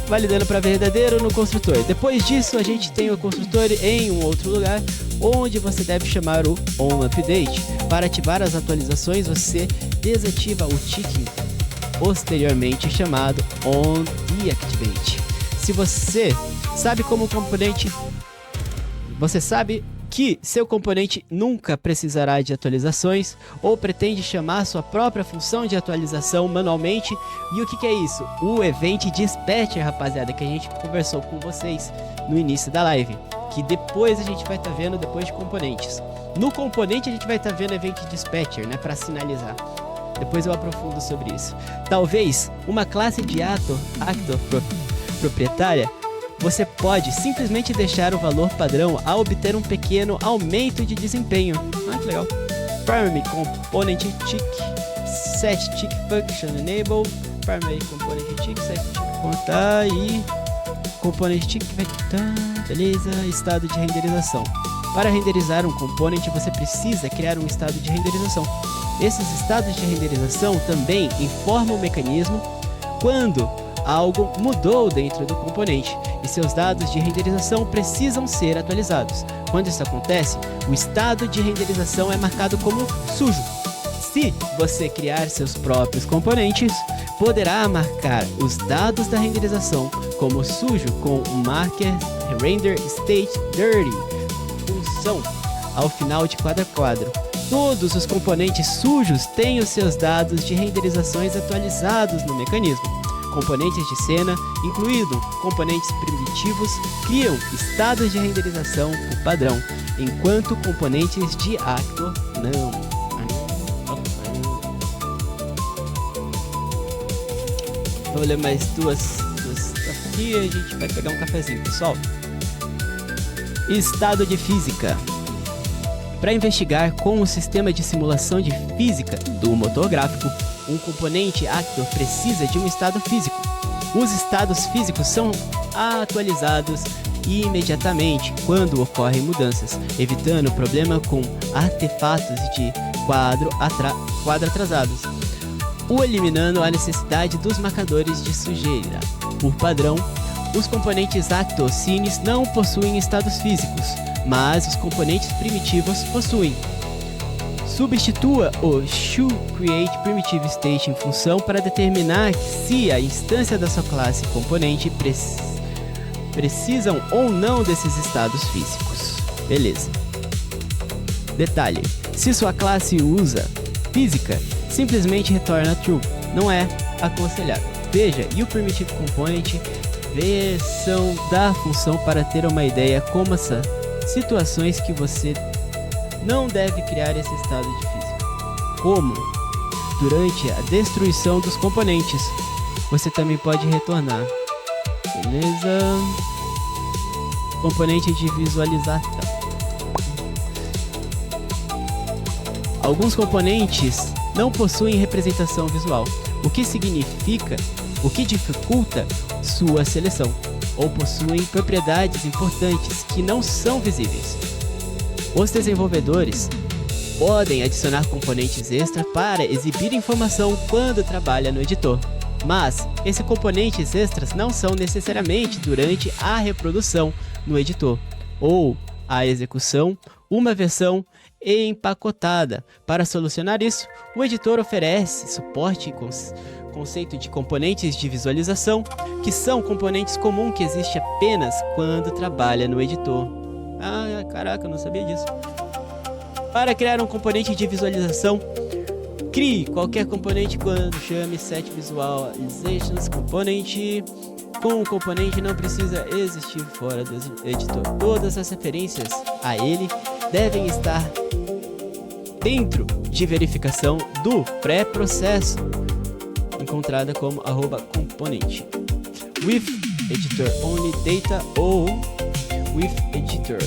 validando para verdadeiro no construtor. Depois disso, a gente tem o construtor em um outro lugar, onde você deve chamar o onUpdate. Para ativar as atualizações, você desativa o tick posteriormente chamado onDeactivate. Se você sabe como o componente, você sabe que seu componente nunca precisará de atualizações ou pretende chamar sua própria função de atualização manualmente. E o que é isso? O Event Dispatcher, rapaziada, que a gente conversou com vocês no início da live, que depois a gente vai estar vendo depois de componentes. No componente a gente vai estar vendo Event Dispatcher, né, para sinalizar. Depois eu aprofundo sobre isso. Talvez uma classe de Actor proprietária, você pode simplesmente deixar o valor padrão ao obter um pequeno aumento de desempenho. Que legal. Primary Component Tick Set Tick Function Enable Primary Component Tick Set Tick e Component Tick beleza, estado de renderização. Para renderizar um component, você precisa criar um estado de renderização. Esses estados de renderização também informam o mecanismo quando algo mudou dentro do componente e seus dados de renderização precisam ser atualizados. Quando isso acontece, o estado de renderização é marcado como sujo. Se você criar seus próprios componentes, poderá marcar os dados da renderização como sujo com o marker Render State Dirty, função ao final de cada quadro. Todos os componentes sujos têm os seus dados de renderizações atualizados no mecanismo. Componentes de cena, incluindo componentes primitivos, criam estados de renderização por padrão, enquanto componentes de actor não. Vou ler mais duas aqui e a gente vai pegar um cafezinho, pessoal. Estado de física. Para investigar como o sistema de simulação de física do motor gráfico, um componente actor precisa de um estado físico. Os estados físicos são atualizados imediatamente quando ocorrem mudanças, evitando problema com artefatos de quadro atrasados, ou eliminando a necessidade dos marcadores de sujeira. Por padrão, os componentes actor scenes não possuem estados físicos, mas os componentes primitivos possuem. Substitua o should_create_primitive_state em função para determinar se a instância da sua classe componente precisam ou não desses estados físicos. Beleza. Detalhe: se sua classe usa física, simplesmente retorna true. Não é aconselhável. Veja e o primitive component versão da função para ter uma ideia como essas situações que você não deve criar esse estado de física. Como durante a destruição dos componentes, você também pode retornar. Beleza? Componente de visualização. Alguns componentes não possuem representação visual, o que dificulta sua seleção, ou possuem propriedades importantes que não são visíveis. Os desenvolvedores podem adicionar componentes extra para exibir informação quando trabalha no editor, mas esses componentes extras não são necessariamente durante a reprodução no editor ou a execução, uma versão empacotada. Para solucionar isso, o editor oferece suporte com conceito de componentes de visualização, que são componentes comuns que existem apenas quando trabalha no editor. Ah, caraca, eu não sabia disso. Para criar um componente de visualização, crie qualquer componente quando chame setVisualizations component. Com o componente não precisa existir fora do editor. Todas as referências a ele devem estar dentro de verificação do pré-processo, encontrada como @component with editor only data ou with editor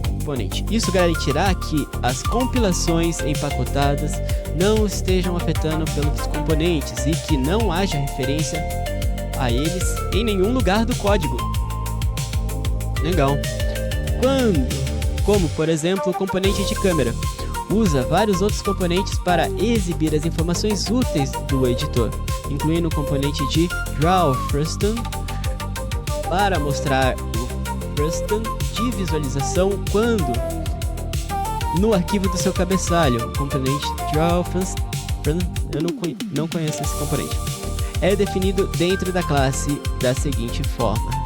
component. Isso garantirá que as compilações empacotadas não estejam afetando pelos componentes e que não haja referência a eles em nenhum lugar do código. Legal. Como por exemplo o componente de câmera, usa vários outros componentes para exibir as informações úteis do editor, incluindo o componente de drawFrustum para mostrar o frustum de visualização quando no arquivo do seu cabeçalho. O componente drawFrustum, eu não conheço esse componente, é definido dentro da classe da seguinte forma.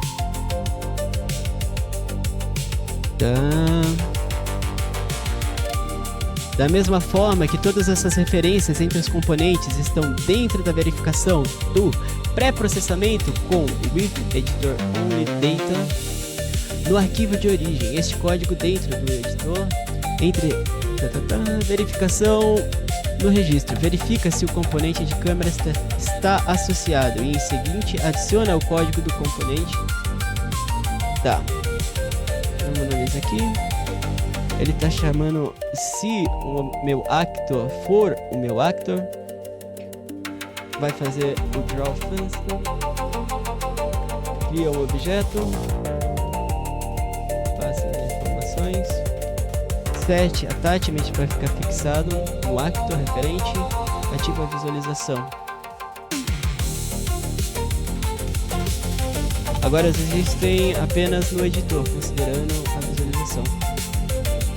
Da mesma forma que todas essas referências entre os componentes estão dentro da verificação do pré-processamento com with editor only data no arquivo de origem, este código dentro do editor, entre verificação no registro, verifica se o componente de câmera está associado e em seguinte adiciona o código do componente. Tá, vamos analisar aqui. Ele está chamando se o meu actor for o meu actor, vai fazer o drawFrustum, cria um objeto, passa as informações, set attachment para ficar fixado no actor referente, ativa a visualização. Agora existem apenas no editor, considerando a visualização.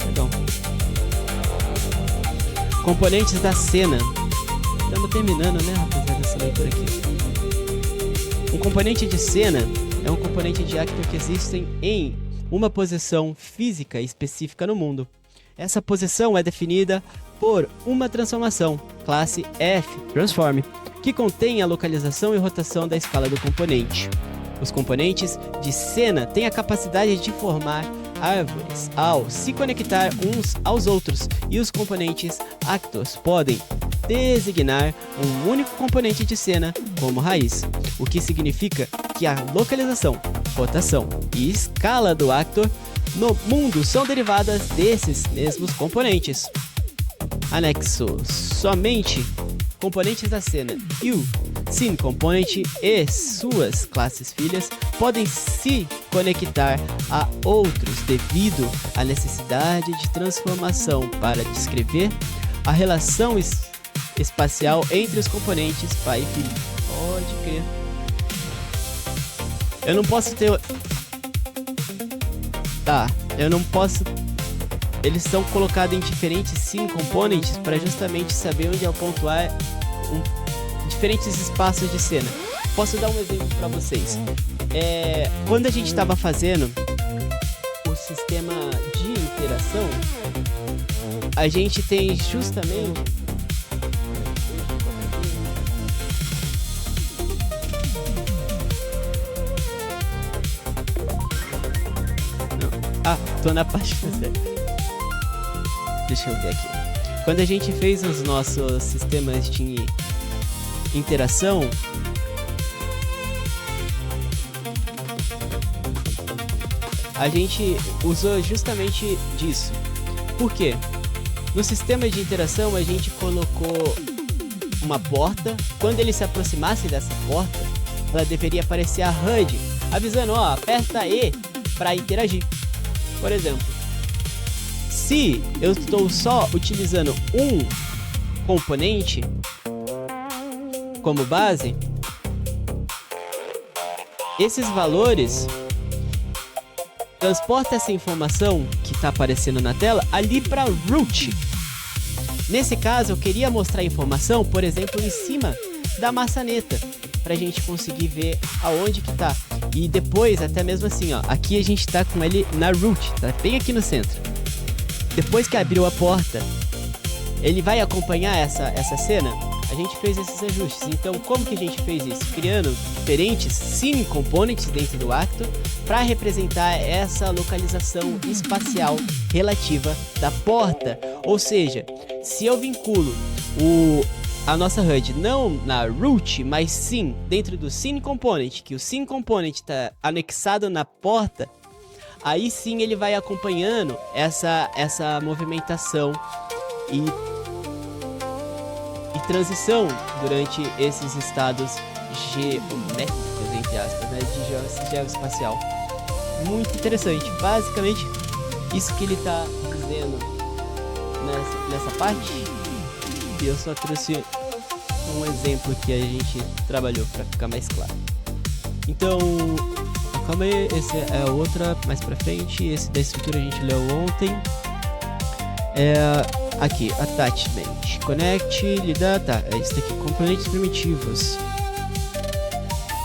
Legal. Componentes da cena. Estamos terminando, né, rapaziada, essa leitura aqui. Um componente de cena é um componente de actor que existem em uma posição física específica no mundo. Essa posição é definida por uma transformação, classe F Transform, que contém a localização e rotação da escala do componente. Os componentes de cena têm a capacidade de formar árvores ao se conectar uns aos outros, e os componentes actors podem designar um único componente de cena como raiz, o que significa que a localização, rotação e escala do actor no mundo são derivadas desses mesmos componentes. Anexo: somente componentes da cena e o Scene Component e suas classes filhas podem se conectar a outros devido à necessidade de transformação para descrever a relação espacial entre os componentes pai e filho. Pode crer. Eu não posso ter... Tá, eu não posso... Eles são colocados em diferentes Scene Components para justamente saber onde é o ponto A, diferentes espaços de cena. Posso dar um exemplo para vocês. Quando a gente estava fazendo o sistema de interação, a gente tem justamente... Tô na página certa. Deixa eu ver aqui. Quando a gente fez os nossos sistemas de interação, a gente usou justamente disso. Por quê? No sistema de interação a gente colocou uma porta. Quando ele se aproximasse dessa porta, ela deveria aparecer a HUD avisando, ó, aperta E para interagir. Por exemplo, se eu estou só utilizando um componente como base, esses valores transportam essa informação que está aparecendo na tela ali para root. Nesse caso, eu queria mostrar a informação, por exemplo, em cima da maçaneta, para a gente conseguir ver aonde que tá. E depois, até mesmo assim, ó, aqui a gente tá com ele na root, tá bem aqui no centro. Depois que abriu a porta, ele vai acompanhar essa cena. A gente fez esses ajustes. Então, como que a gente fez isso? Criando diferentes Scene Components dentro do actor para representar essa localização espacial relativa da porta. Ou seja, se eu vinculo a nossa HUD não na root, mas sim dentro do Scene Component, que o Scene Component está anexado na porta, aí sim ele vai acompanhando essa movimentação e transição durante esses estados geométricos, entre aspas, né, de geoespacial. Muito interessante. Basicamente, isso que ele está dizendo nessa parte. E eu só trouxe um exemplo que a gente trabalhou para ficar mais claro. Então, calma aí, esse é outra mais pra frente. Esse da estrutura a gente leu ontem. Aqui, attachment, connect, lidar, tá, é isso aqui, componentes primitivos.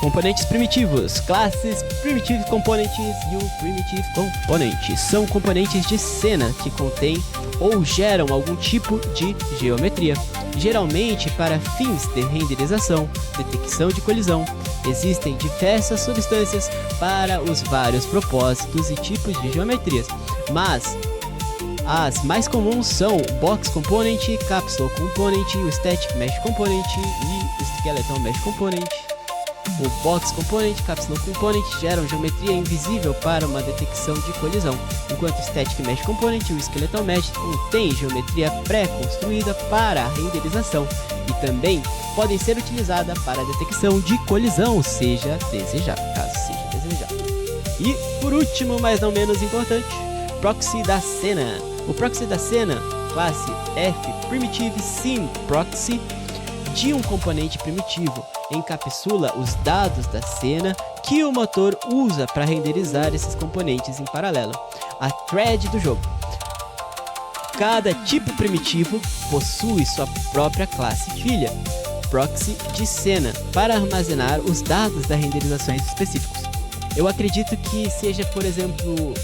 Componentes primitivos, classes Primitive Components e o Primitive Component são componentes de cena que contêm ou geram algum tipo de geometria, geralmente para fins de renderização, detecção de colisão. Existem diversas substâncias para os vários propósitos e tipos de geometrias, mas as mais comuns são o Box Component, Capsule Component, o Static Mesh Component e o Skeleton Mesh Component. O Box Component e Capsule Component geram geometria invisível para uma detecção de colisão, enquanto o Static Mesh Component e o Skeleton Mesh contêm geometria pré-construída para a renderização e também podem ser utilizadas para a detecção de colisão, seja desejado, caso seja desejado. E por último, mas não menos importante, Proxy da cena. O Proxy da cena, classe F Primitive Scene Proxy, de um componente primitivo, encapsula os dados da cena que o motor usa para renderizar esses componentes em paralelo, a thread do jogo. Cada tipo primitivo possui sua própria classe filha, Proxy de cena, para armazenar os dados das renderizações específicos. Eu acredito que seja, por exemplo,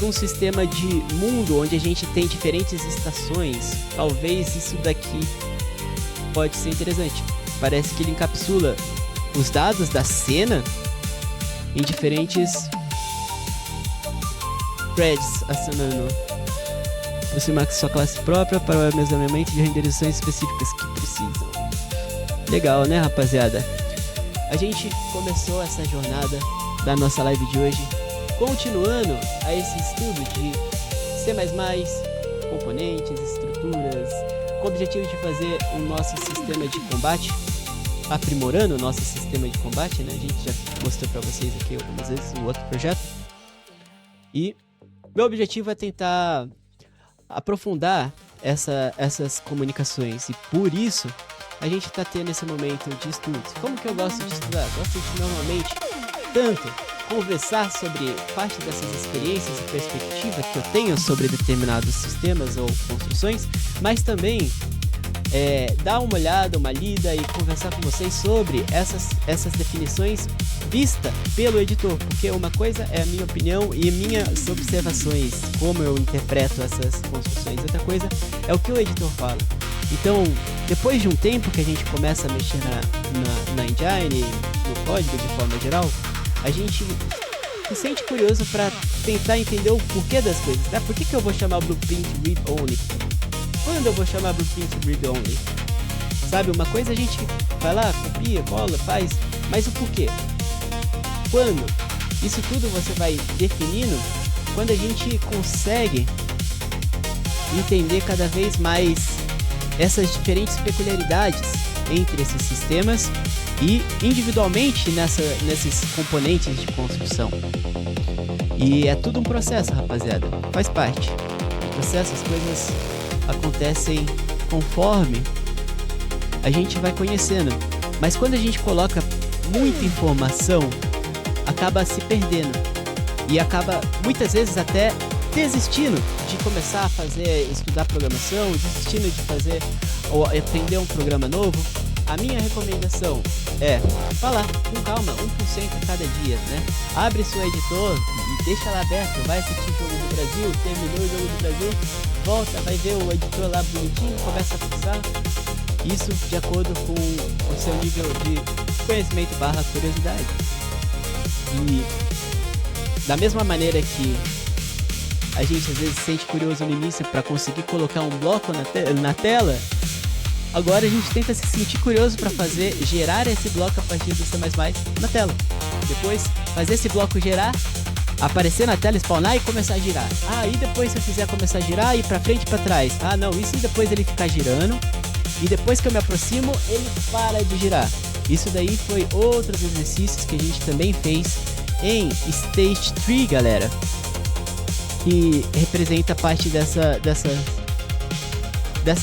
para um sistema de mundo onde a gente tem diferentes estações, talvez isso daqui pode ser interessante. Parece que ele encapsula os dados da cena em diferentes threads, acionando aproximar sua classe própria para o armazenamento de renderizações específicas que precisam. Legal, né, rapaziada? A gente começou essa jornada da nossa live de hoje continuando a esse estudo de C++, componentes, estruturas, com o objetivo de fazer o nosso sistema de combate, aprimorando o nosso sistema de combate, né? A gente já mostrou para vocês aqui algumas vezes o outro projeto. E meu objetivo é tentar aprofundar essas comunicações, e por isso a gente está tendo esse momento de estudos. Como que eu gosto de estudar? Gosto de normalmente tanto conversar sobre parte dessas experiências e perspectiva que eu tenho sobre determinados sistemas ou construções, mas também dar uma olhada, uma lida e conversar com vocês sobre essas definições vista pelo editor, porque uma coisa é a minha opinião e minhas observações, como eu interpreto essas construções, outra coisa é o que o editor fala. Então, depois de um tempo que a gente começa a mexer na engine, no código de forma geral, a gente se sente curioso para tentar entender o porquê das coisas, né? Por que eu vou chamar Blueprint Read Only? Quando eu vou chamar Blueprint Read Only? Sabe, uma coisa a gente vai lá, copia, cola, faz, mas o porquê? Quando? Isso tudo você vai definindo quando a gente consegue entender cada vez mais essas diferentes peculiaridades entre esses sistemas e individualmente nesses componentes de construção. E é tudo um processo, rapaziada, faz parte. O processo, as coisas acontecem conforme a gente vai conhecendo, mas quando a gente coloca muita informação, acaba se perdendo e acaba muitas vezes até desistindo de começar a estudar programação, desistindo de fazer ou aprender um programa novo. A minha recomendação é, vá lá, com calma, 1% a cada dia, né? Abre seu editor e deixa lá aberto, vai assistir o Jogo do Brasil, terminou o Jogo do Brasil, volta, vai ver o editor lá bonitinho, começa a fixar. Isso de acordo com o seu nível de conhecimento / curiosidade. E da mesma maneira que a gente às vezes se sente curioso no início para conseguir colocar um bloco na tela, agora a gente tenta se sentir curioso para gerar esse bloco a partir do C++ na tela. Depois fazer esse bloco gerar, aparecer na tela, spawnar e começar a girar. E depois se eu quiser começar a girar, ir para frente e para trás. Não, isso depois ele ficar girando. E depois que eu me aproximo, ele para de girar. Isso daí foi outros exercícios que a gente também fez em Stage 3, galera. Que representa parte dessas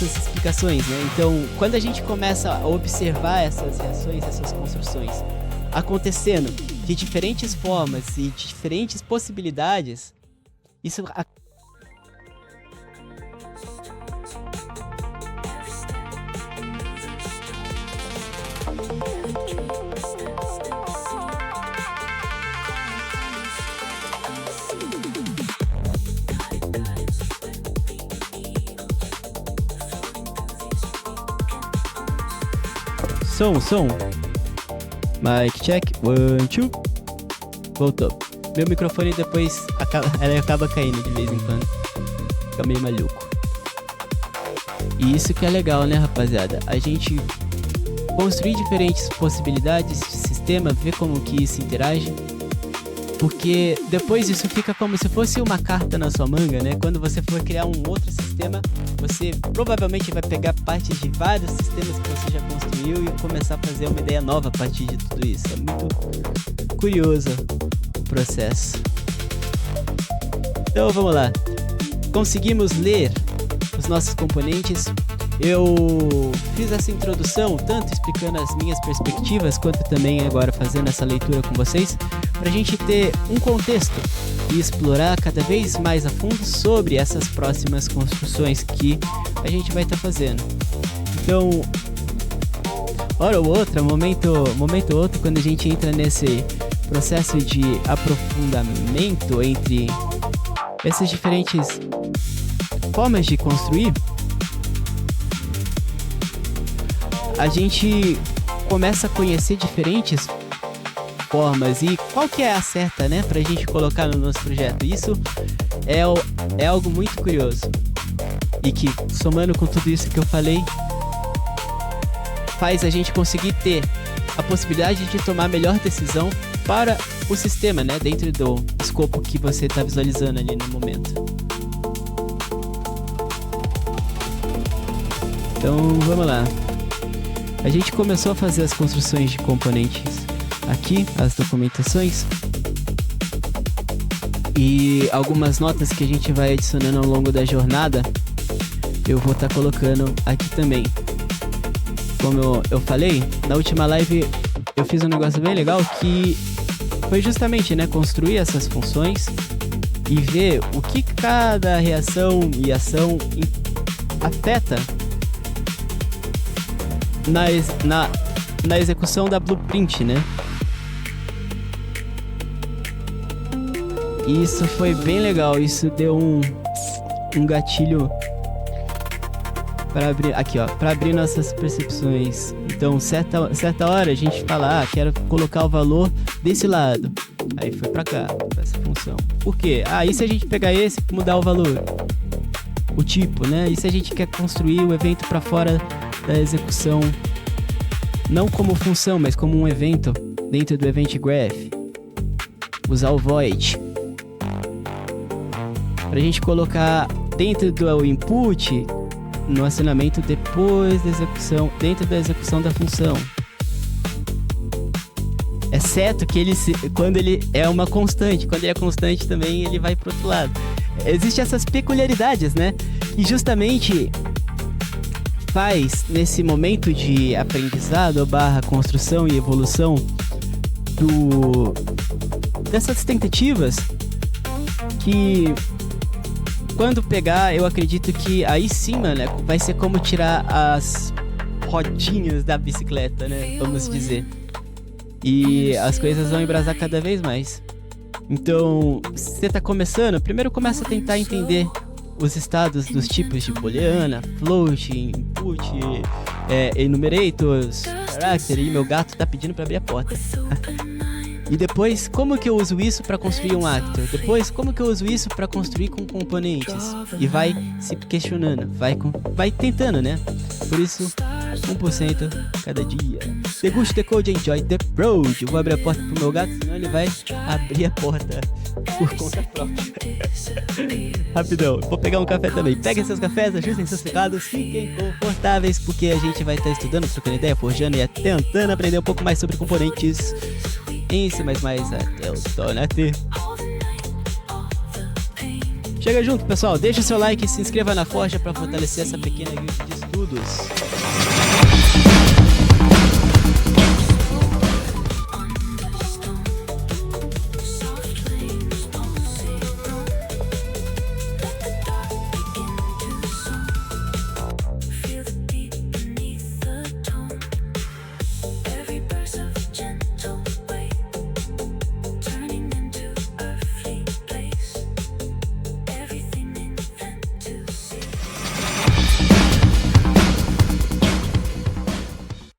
explicações, né? Então, quando a gente começa a observar essas reações, essas construções acontecendo de diferentes formas e de diferentes possibilidades, isso Som. Mic check. 1, 2. Voltou. Meu microfone depois acaba caindo de vez em quando. Fica meio maluco. E isso que é legal, né, rapaziada? A gente construir diferentes possibilidades de sistema, ver como que isso interage. Porque depois isso fica como se fosse uma carta na sua manga, né? Quando você for criar um outro sistema, você provavelmente vai pegar partes de vários sistemas que você já construiu e começar a fazer uma ideia nova a partir de tudo isso. É muito curioso o processo. Então vamos lá. Conseguimos ler os nossos componentes. Eu fiz essa introdução, tanto explicando as minhas perspectivas, quanto também agora fazendo essa leitura com vocês, para a gente ter um contexto e explorar cada vez mais a fundo sobre essas próximas construções que a gente vai estar fazendo. Então, hora ou outra, momento ou outro, quando a gente entra nesse processo de aprofundamento entre essas diferentes formas de construir, a gente começa a conhecer diferentes formas e qual que é a certa, né, pra gente colocar no nosso projeto. Isso é algo muito curioso e que, somando com tudo isso que eu falei, faz a gente conseguir ter a possibilidade de tomar a melhor decisão para o sistema, né, dentro do escopo que você está visualizando ali no momento. Então vamos lá. A gente começou a fazer as construções de componentes aqui, as documentações e algumas notas que a gente vai adicionando ao longo da jornada, eu vou estar colocando aqui também. Como eu falei, na última live eu fiz um negócio bem legal que foi justamente, né, construir essas funções e ver o que cada reação e ação afeta na execução da blueprint, né? E isso foi bem legal, isso deu um gatilho para abrir aqui, ó, para abrir nossas percepções. Então, certa hora a gente fala, quero colocar o valor desse lado. Aí foi para cá, pra essa função. Por quê? E se a gente pegar esse e mudar o valor? O tipo, né? E se a gente quer construir o evento para fora da execução, não como função, mas como um evento dentro do Event Graph, usar o void pra gente colocar dentro do input no acionamento depois da execução, dentro da execução da função. Exceto que quando ele é uma constante, quando ele é constante também ele vai pro outro lado. Existem essas peculiaridades, né? E justamente faz nesse momento de aprendizado / construção e evolução dessas tentativas que quando pegar, eu acredito que aí sim, mano, vai ser como tirar as rodinhas da bicicleta, né? Vamos dizer. E as coisas vão embrasar cada vez mais. Então, se você tá começando, primeiro começa a tentar entender os estados dos tipos de booleana, float, input, enumerators, character, e meu gato tá pedindo pra abrir a porta. E depois, como que eu uso isso para construir um actor? Depois, como que eu uso isso para construir com componentes? E vai se questionando, vai tentando, né? Por isso, 1% cada dia. Deguste the code, enjoy the road. Eu vou abrir a porta pro meu gato, senão ele vai abrir a porta por conta própria. Rapidão, vou pegar um café também. Peguem seus cafés, ajustem seus teclados, fiquem confortáveis, porque a gente vai estar estudando, trocando ideia, forjando e tentando aprender um pouco mais sobre componentes em C++ até o Tonati. Chega junto, pessoal. Deixa seu like e se inscreva na Forja para fortalecer essa pequena guilda de estudos.